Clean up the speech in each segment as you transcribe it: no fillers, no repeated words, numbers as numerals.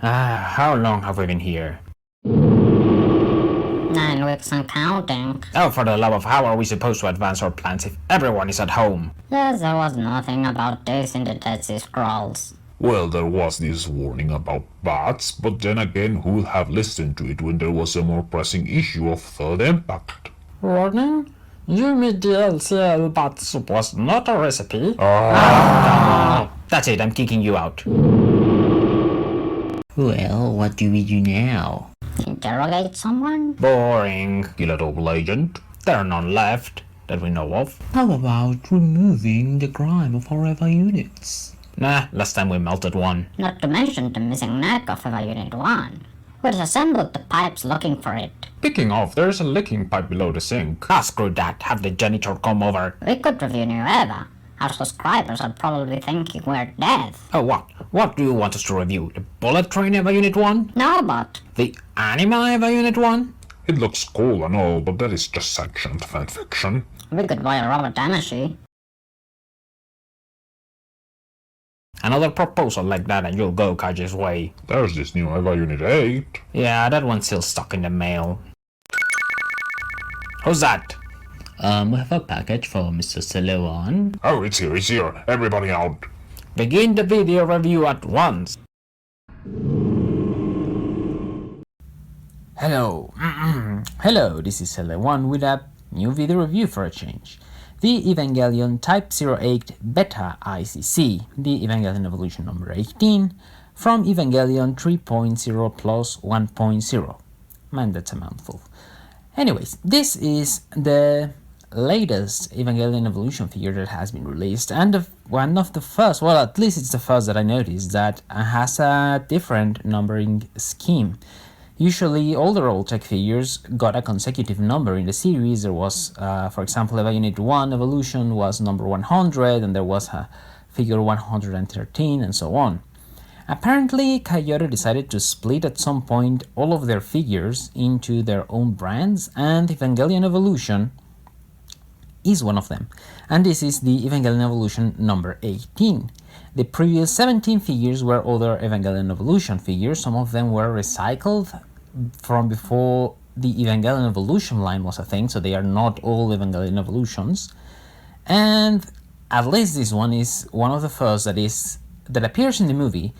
How long have we been here? 9 weeks and counting. Oh, for the love of how are we supposed to advance our plans if everyone is at home? Yes, there was nothing about this in the Dead Sea Scrolls. Well, there was this warning about bats, but then again, who would have listened to it when there was a more pressing issue of third impact? Warning? You mean the LCL bat soup was not a recipe? That's it, I'm kicking you out. Well, what do we do now? Interrogate someone? Boring. Kill a double agent? There are none left that we know of. How about removing the crime of our Eva units? Nah, last time we melted one. Not to mention the missing neck of Unit 1. We disassembled the pipes looking for it. Picking off, there's a leaking pipe below the sink. Ah, screw that. Have the janitor come over. We could review New Eva. Our subscribers are probably thinking we're dead. Oh, what? What do you want us to review? The Bullet Train Eva Unit 1? No, but The Anima Eva Unit 1? It looks cool and all, but that is just sanctioned fanfiction. we could buy a Robert Energy. Another proposal like that and you'll go Kaji's way. There's this new Eva Unit 8. Yeah, that one's still stuck in the mail. Who's that? We have a package for Mr. Selewan. Oh, it's here. Everybody out. Begin the video review at once. Hello. Hello, this is Selewan with a new video review for a change. The Evangelion Type 08 Beta ICC, the Evangelion Evolution number 18, from Evangelion 3.0 plus 1.0. Man, that's a mouthful. Anyways, this is the latest Evangelion Evolution figure that has been released, and one of the first, well, at least it's the first that I noticed that has a different numbering scheme. Usually all the Revoltech figures got a consecutive number in the series. There was, for example, Eva Unit 1 Evolution was number 100, and there was a figure 113, and so on. Apparently, Kaiyodo decided to split at some point all of their figures into their own brands, and Evangelion Evolution is one of them. And this is the Evangelion Evolution number 18. The previous 17 figures were other Evangelion Evolution figures. Some of them were recycled from before the Evangelion Evolution line was a thing, so they are not all Evangelion Evolutions. And at least this one is one of the first that appears in the movie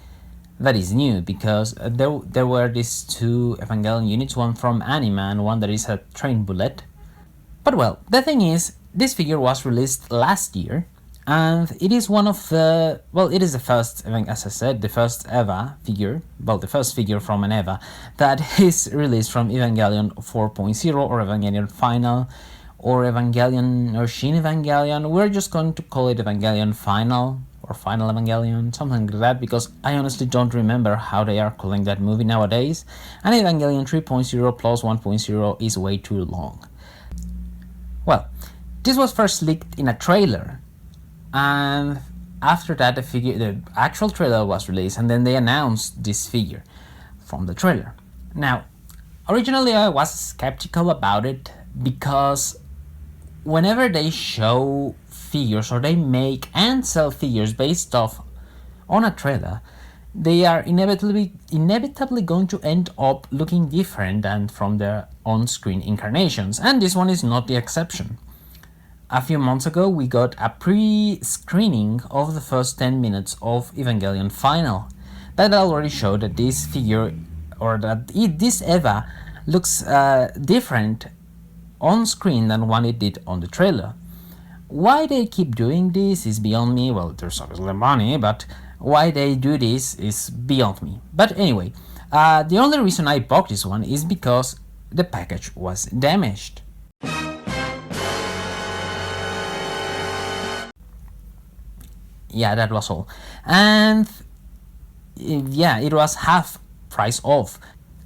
that is new, because there were these two Evangelion units, one from Anima and one that is a train bullet. But well, the thing is, this figure was released last year, and it is one of the, well, it is the first, as I said, the first Eva figure, well, the first figure from an Eva that is released from Evangelion 4.0 or Evangelion Final or Evangelion or Shin Evangelion. We're just going to call it Evangelion Final or Final Evangelion, something like that, because I honestly don't remember how they are calling that movie nowadays, and Evangelion 3.0 plus 1.0 is way too long. Well, this was first leaked in a trailer, and after that the actual trailer was released, and then they announced this figure from the trailer. Now, originally I was skeptical about it, because whenever they show figures or they make and sell figures based off on a trailer, they are inevitably going to end up looking different than from their on-screen incarnations, and this one is not the exception. A few months ago, we got a pre-screening of the first 10 minutes of Evangelion Final that already showed that this figure, or that this Eva, looks different on screen than what it did on the trailer. Why they keep doing this is beyond me. Well, there's obviously money, but why they do this is beyond me. But anyway, the only reason I bought this one is because the package was damaged. Yeah, that was all. And yeah, it was half price off.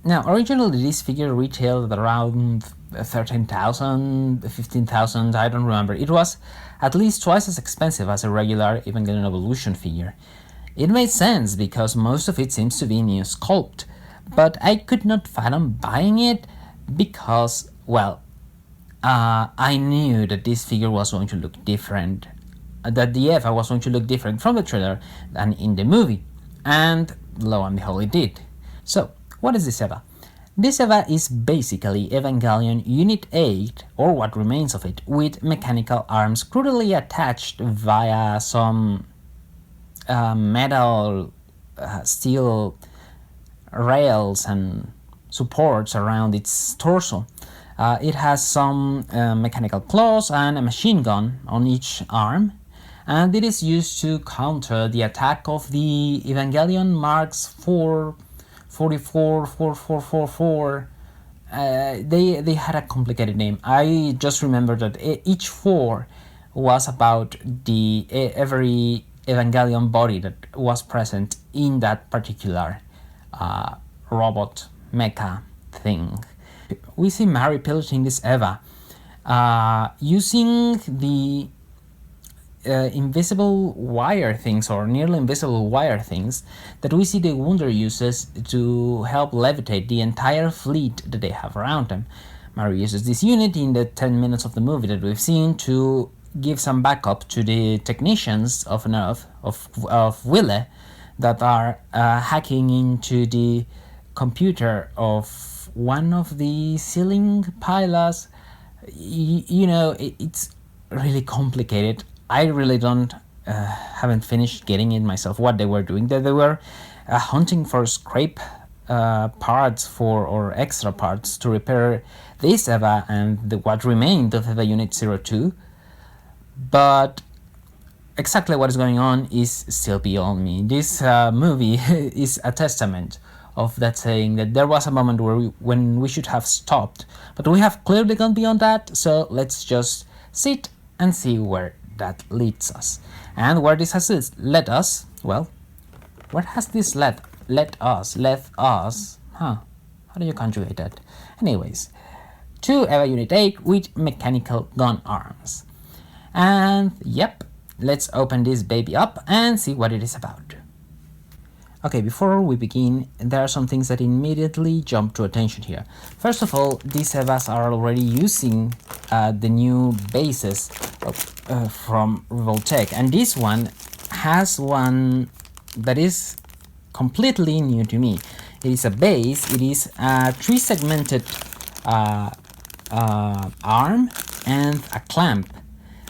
Now, originally this figure retailed at around 13,000, 15,000, I don't remember. It was at least twice as expensive as a regular Evangelion Evolution figure. It made sense because most of it seems to be new sculpt, but I could not fathom buying it because, well, I knew that this figure was going to look different, that the Eva was going to look different from the trailer than in the movie, and lo and behold it did. So, what is this EVA? This EVA is basically Evangelion Unit 8, or what remains of it, with mechanical arms crudely attached via some metal steel rails and supports around its torso. It has some mechanical claws and a machine gun on each arm, and it is used to counter the attack of the Evangelion Marks 444444. They had a complicated name. I just remember that each 4 was about the every Evangelion body that was present in that particular robot mecha thing. We see Mari piloting this EVA using the invisible wire things, or nearly invisible wire things, that we see the Wunder uses to help levitate the entire fleet that they have around them. Mari uses this unit in the 10 minutes of the movie that we've seen to give some backup to the technicians of Earth, of Wille, that are hacking into the computer of one of the ceiling pillars. You know, it's really complicated. I really haven't finished getting it myself what they were doing. They were hunting for scrap parts or extra parts to repair this EVA and what remained of EVA Unit 02. But exactly what is going on is still beyond me. This movie is a testament of that saying, that there was a moment when we should have stopped, but we have clearly gone beyond that, so let's just sit and see where that leads us. And where this has led us, well, where has this led us? How do you conjugate that? Anyways, to EVA Unit 8 with mechanical gun arms. And yep, let's open this baby up and see what it is about. Okay, before we begin, there are some things that immediately jump to attention here. First of all, these EVAs are already using the new bases from Revoltech, and this one has one that is completely new to me. It is a base, it is a 3-segmented arm and a clamp.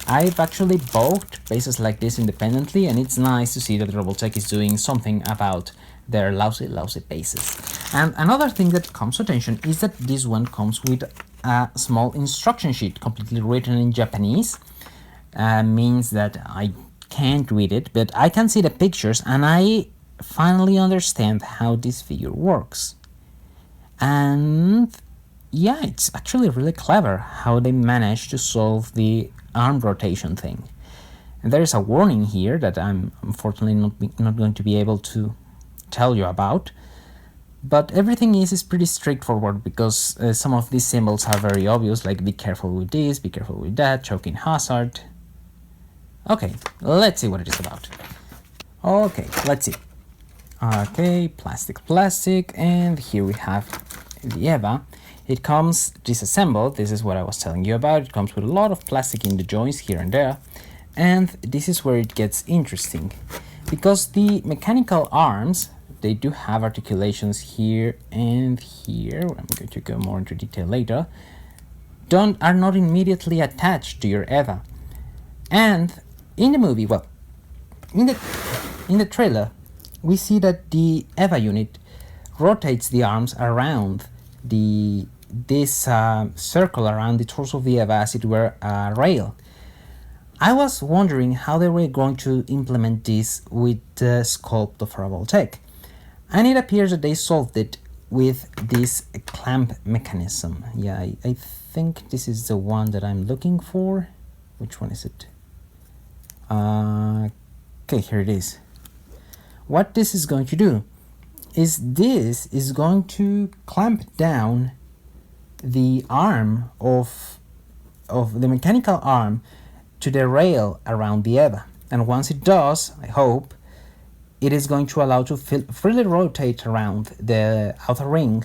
I've actually bought bases like this independently, and it's nice to see that Revoltech is doing something about their lousy bases. And another thing that comes to attention is that this one comes with a small instruction sheet completely written in Japanese. Means that I can't read it, but I can see the pictures and I finally understand how this figure works. And yeah, it's actually really clever how they managed to solve the arm rotation thing. And there is a warning here that I'm unfortunately not going to be able to tell you about, but everything is pretty straightforward, because some of these symbols are very obvious, like be careful with this, be careful with that, choking hazard. Okay, let's see what it is about. Okay, let's see. Okay, plastic, and here we have the EVA. It comes disassembled. This is what I was telling you about. It comes with a lot of plastic in the joints here and there, and this is where it gets interesting, because the mechanical arms, they do have articulations here and here. I'm going to go more into detail later. Are not immediately attached to your EVA, and in the movie, well, in the trailer, we see that the EVA unit rotates the arms around this circle around the torso of the EVA, as it were a rail. I was wondering how they were going to implement this with the sculpt of Revoltech, and it appears that they solved it with this clamp mechanism. Yeah, I think this is the one that I'm looking for. Which one is it? Okay, here it is. What this is going to do is this is going to clamp down the arm of the mechanical arm to the rail around the EVA, and once it does, I hope, it is going to allow to freely rotate around the outer ring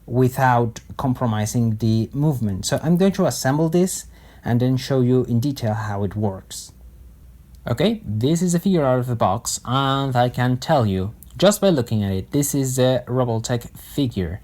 without compromising the movement. So I'm going to assemble this and then show you in detail how it works. Okay, this is a figure out of the box, and I can tell you, just by looking at it, this is a Revoltech figure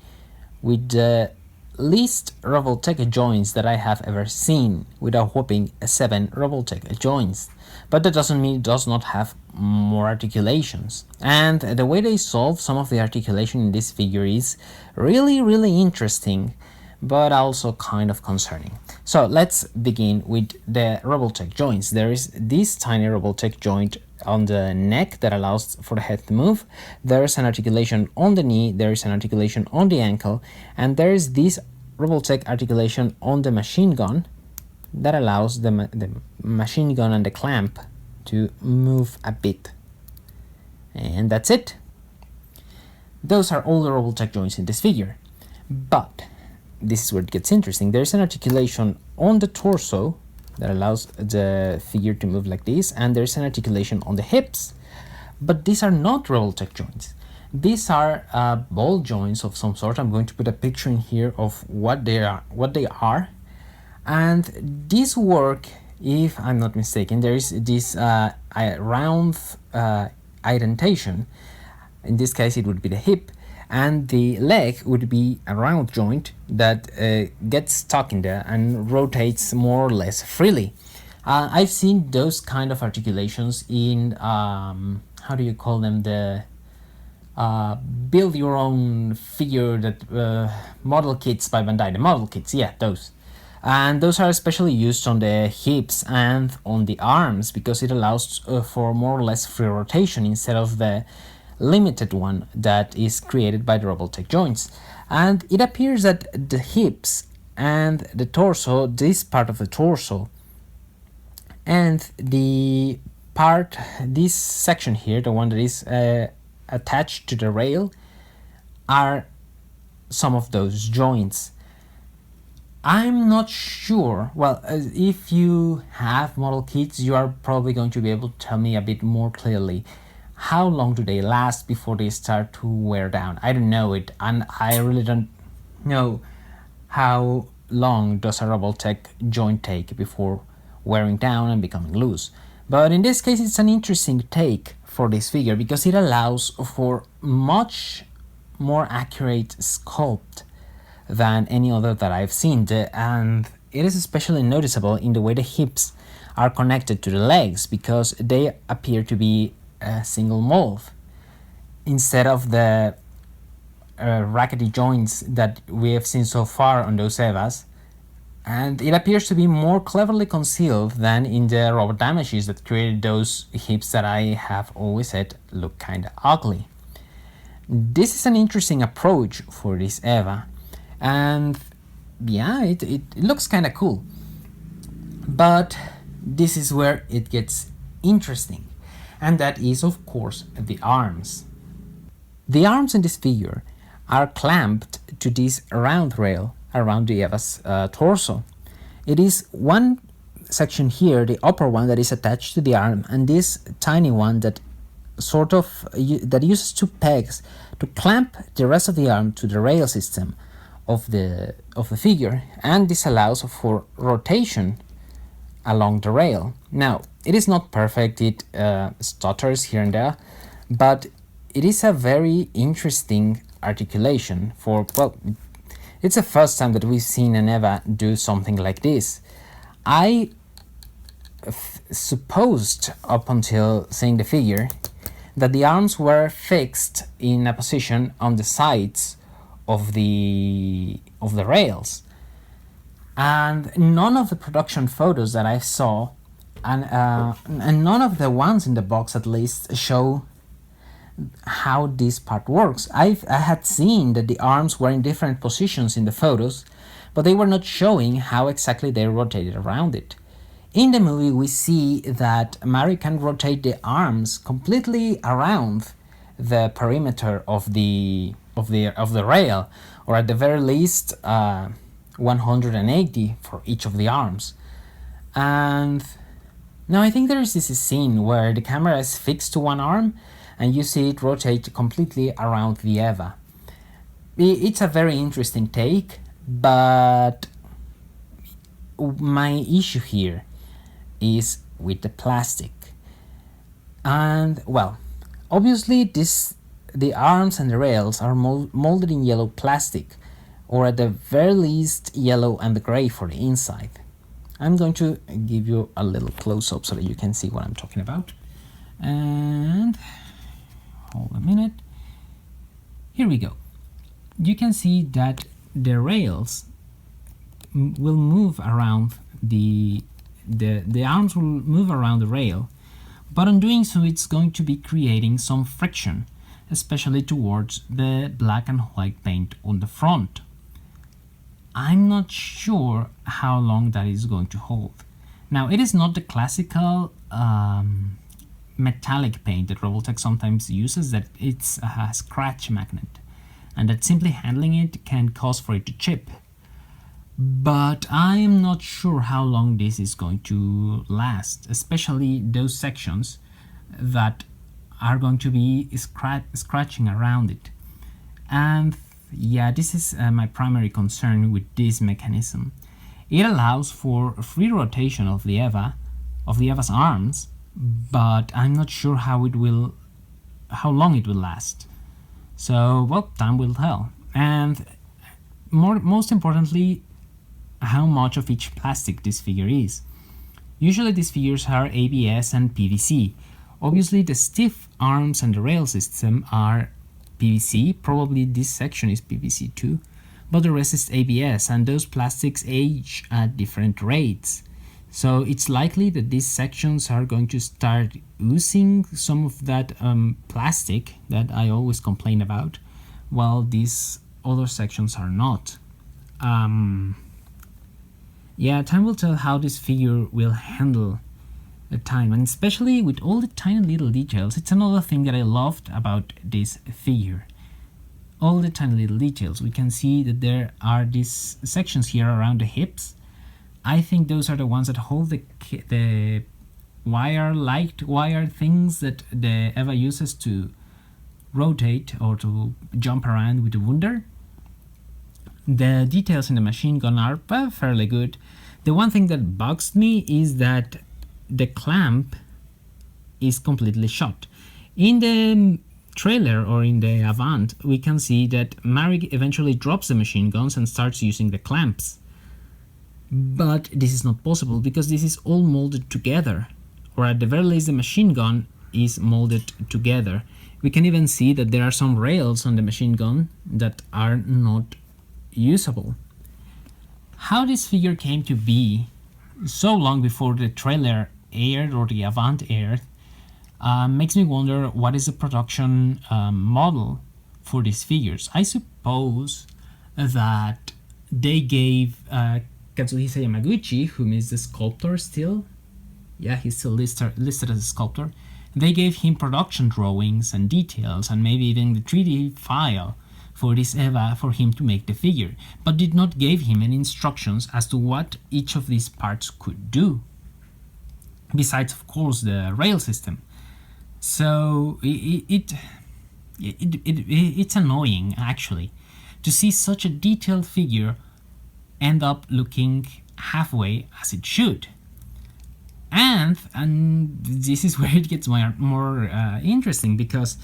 with the least Revoltech joints that I have ever seen, with a whopping 7 Revoltech joints. But that doesn't mean it does not have more articulations. And the way they solve some of the articulation in this figure is really interesting, but also kind of concerning. So let's begin with the Revoltech joints. There is this tiny Revoltech joint on the neck that allows for the head to move. There is an articulation on the knee, there is an articulation on the ankle, and there is this Revoltech articulation on the machine gun that allows the machine gun and the clamp to move a bit. And that's it. Those are all the Revoltech joints in this figure. But this is where it gets interesting. There's an articulation on the torso that allows the figure to move like this, and there's an articulation on the hips. But these are not Revoltech joints. These are ball joints of some sort. I'm going to put a picture in here of what they are. And these work, if I'm not mistaken, there is this round indentation. In this case it would be the hip, and the leg would be a round joint that gets stuck in there and rotates more or less freely. I've seen those kind of articulations in, how do you call them, the build your own figure that model kits by Bandai, the model kits, yeah, those. And those are especially used on the hips and on the arms because it allows for more or less free rotation instead of the limited one that is created by the Revoltech joints. And it appears that the hips and the torso, this part of the torso, and the part, this section here, the one that is attached to the rail, are some of those joints. I'm not sure, well, if you have model kits, you are probably going to be able to tell me a bit more clearly. How long do they last before they start to wear down? I don't know it, and I really don't know how long does a Revoltech joint take before wearing down and becoming loose. But in this case, it's an interesting take for this figure because it allows for much more accurate sculpt than any other that I've seen, and it is especially noticeable in the way the hips are connected to the legs because they appear to be a single mold instead of the rackety joints that we have seen so far on those Evas, and it appears to be more cleverly concealed than in the robot damages that created those hips that I have always said look kinda ugly. This is an interesting approach for this Eva, and yeah, it looks kinda cool. But this is where it gets interesting, and that is of course the arms. The arms in this figure are clamped to this round rail around the Eva's torso. It is one section here, the upper one, that is attached to the arm, and this tiny one that sort of that uses two pegs to clamp the rest of the arm to the rail system of the figure, and this allows for rotation along the rail. Now, it is not perfect, it stutters here and there, but it is a very interesting articulation for, well, it's the first time that we've seen an Eva do something like this. I supposed up until seeing the figure that the arms were fixed in a position on the sides of the rails, and none of the production photos that I saw, and none of the ones in the box at least, show how this part works. I had seen that the arms were in different positions in the photos, but they were not showing how exactly they rotated around it. In the movie we see that Mari can rotate the arms completely around the perimeter of the rail, or at the very least 180 for each of the arms. And now I think there is this scene where the camera is fixed to one arm and you see it rotate completely around the Eva. It's a very interesting take, but my issue here is with the plastic. And well, obviously this the arms and the rails are molded in yellow plastic, or at the very least yellow and the gray for the inside. I'm going to give you a little close-up so that you can see what I'm talking about. And hold a minute. Here we go. You can see that the rails will move around the arms will move around the rail, but in doing so it's going to be creating some friction, especially towards the black and white paint on the front. I'm not sure how long that is going to hold. Now, it is not the classical metallic paint that Revoltech sometimes uses, that it's a scratch magnet, and that simply handling it can cause for it to chip. But I am not sure how long this is going to last, especially those sections that are going to be scratching around it. And yeah, this is my primary concern with this mechanism. It allows for free rotation of the Eva's arms, but I'm not sure how long it will last. So, well, time will tell. And most importantly, how much of each plastic this figure is. Usually these figures are ABS and PVC. Obviously the stiff arms and the rail system are PVC, probably this section is PVC too, but the rest is ABS, and those plastics age at different rates. So it's likely that these sections are going to start oozing some of that plastic that I always complain about, while these other sections are not. Yeah, time will tell how this figure will handle the time, and especially with all the tiny little details. It's another thing that I loved about this figure. All the tiny little details. We can see that there are these sections here around the hips. I think those are the ones that hold the wire things that the Eva uses to rotate or to jump around with the Wunder. The details in the machine gun are fairly good. The one thing that bugs me is that the clamp is completely shut. In the trailer or in the Avant, we can see that Mary eventually drops the machine guns and starts using the clamps. But this is not possible because this is all molded together, or at the very least the machine gun is molded together. We can even see that there are some rails on the machine gun that are not usable. How this figure came to be so long before the trailer aired or the Avant aired makes me wonder what is the production model for these figures. I suppose that they gave Katsuhisa Yamaguchi, whom is the sculptor still, yeah, he's still listed as a sculptor, they gave him production drawings and details and maybe even the 3D file for this Eva for him to make the figure, but did not give him any instructions as to what each of these parts could do, besides of course the rail system. So it's annoying actually to see such a detailed figure end up looking halfway as it should. And this is where it gets more interesting, because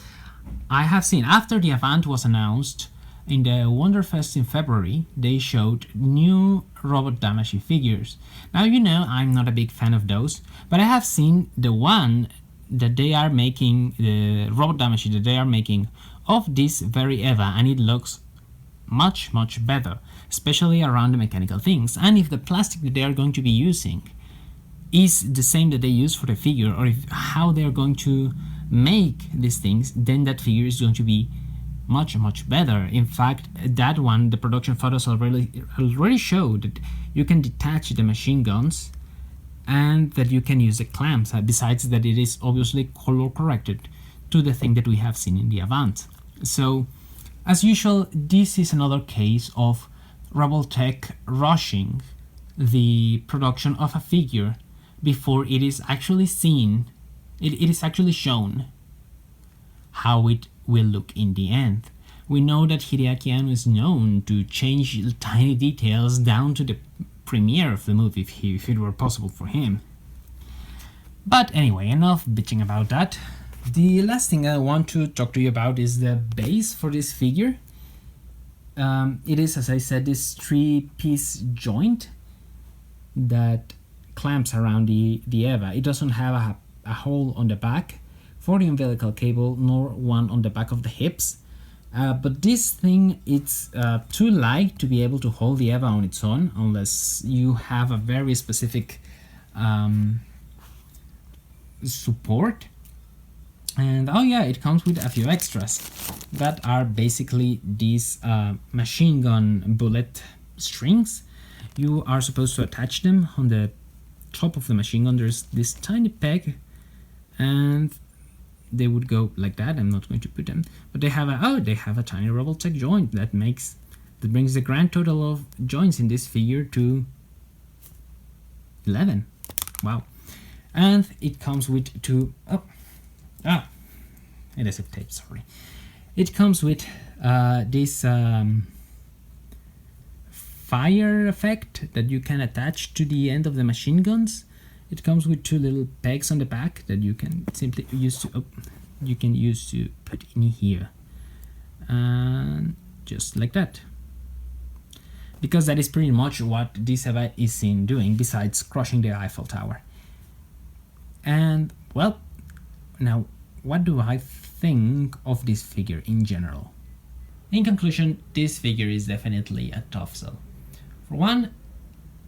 I have seen after the Avant was announced in the Wonderfest in February, they showed new Robot Damacy figures. Now, you know, I'm not a big fan of those, but I have seen the one that they are making, the Robot Damacy that they are making of this very Eva, and it looks much better, especially around the mechanical things. And if the plastic that they are going to be using is the same that they use for the figure, or if how they are going to make these things, then that figure is going to be much better. In fact, that one, the production photos already show that you can detach the machine guns and that you can use the clamps, besides that it is obviously color corrected to the thing that we have seen in the Avant. So as usual, this is another case of Revoltech rushing the production of a figure before it is actually seen, it is actually shown how it will look in the end. We know that Hideaki Anno is known to change tiny details down to the premiere of the movie if it were possible for him. But anyway, enough bitching about that. The last thing I want to talk to you about is the base for this figure. It is, as I said, this 3-piece joint that clamps around the Eva. It doesn't have a hole on the back for the umbilical cable, nor one on the back of the hips. But this thing, it's too light to be able to hold the Eva on its own unless you have a very specific support. And oh yeah, it comes with a few extras that are basically these machine gun bullet strings. You are supposed to attach them on the top of the machine gun. There's this tiny peg, and they would go like that. I'm not going to put them, but they have a tiny Revoltech joint that brings the grand total of joints in this figure to 11. Wow. And it comes with adhesive tape, sorry. It comes with this fire effect that you can attach to the end of the machine guns. It comes with 2 little pegs on the back that you can simply use to put in here, and just like that. Because that is pretty much what this Eva is seen doing, besides crushing the Eiffel Tower. And well, now what do I think of this figure in general? In conclusion, this figure is definitely a tough sell. For one,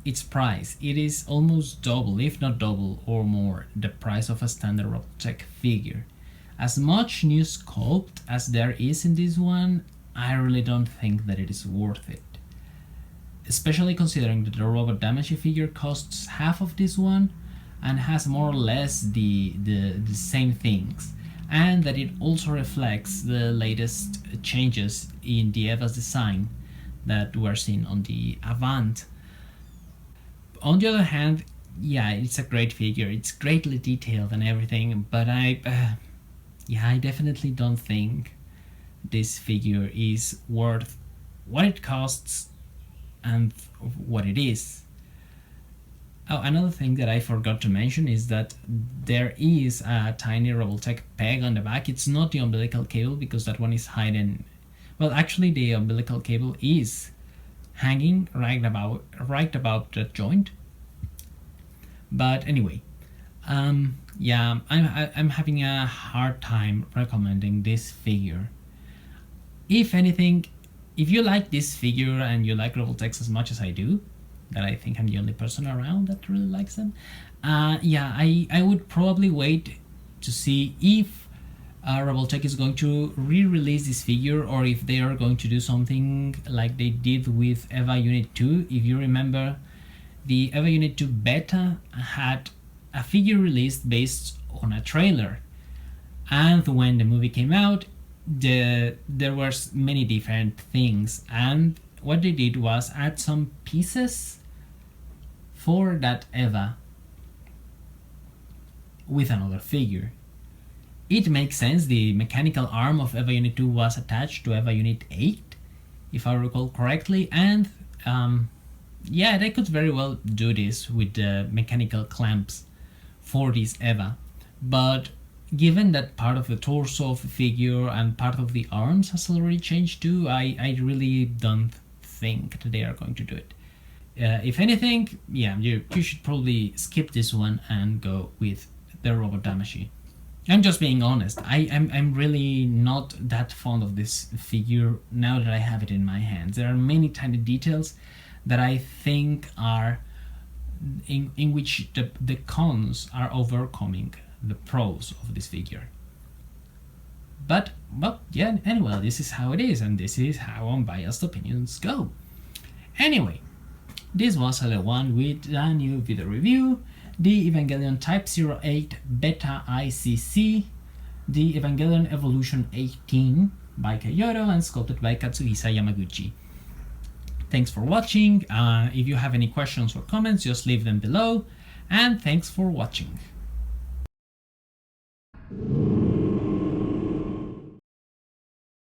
its price. It is almost double, if not double or more, the price of a standard Revoltech figure. As much new sculpt as there is in this one, I really don't think that it is worth it. Especially considering that the Robot Damacy figure costs half of this one and has more or less the same things, and that it also reflects the latest changes in the Eva's design that we're seeing on the Avant. On the other hand, yeah, it's a great figure, it's greatly detailed and everything, but I definitely don't think this figure is worth what it costs and what it is. Oh, another thing that I forgot to mention is that there is a tiny Revoltech peg on the back. It's not the umbilical cable because that one is hidden. Well, actually the umbilical cable is hanging right about that joint. But anyway, yeah, I'm having a hard time recommending this figure. If anything, if you like this figure and you like Revoltechs as much as I do, that I think I'm the only person around that really likes them, yeah, I would probably wait to see if Revoltech is going to re-release this figure, or if they are going to do something like they did with Eva Unit 2. If you remember, the Eva Unit 2 beta had a figure released based on a trailer, and when the movie came out, there were many different things, and what they did was add some pieces for that Eva with another figure. It makes sense. The mechanical arm of Eva Unit 2 was attached to Eva Unit 8, if I recall correctly, and yeah, they could very well do this with the mechanical clamps for this Eva, but given that part of the torso of the figure and part of the arms has already changed too, I really don't think that they are going to do it. If anything, yeah, you should probably skip this one and go with the Robot Damacy. I'm just being honest. I'm really not that fond of this figure now that I have it in my hands. There are many tiny details that I think are in which the cons are overcoming the pros of this figure. But, well, yeah, anyway, this is how it is, and this is how unbiased opinions go. Anyway, this was LA1 with a new video review, the Evangelion Type 08 Beta ICC, the Evangelion Evolution 18 by Kaiyodo and sculpted by Katsuhisa Yamaguchi. Thanks for watching. If you have any questions or comments, just leave them below, and thanks for watching.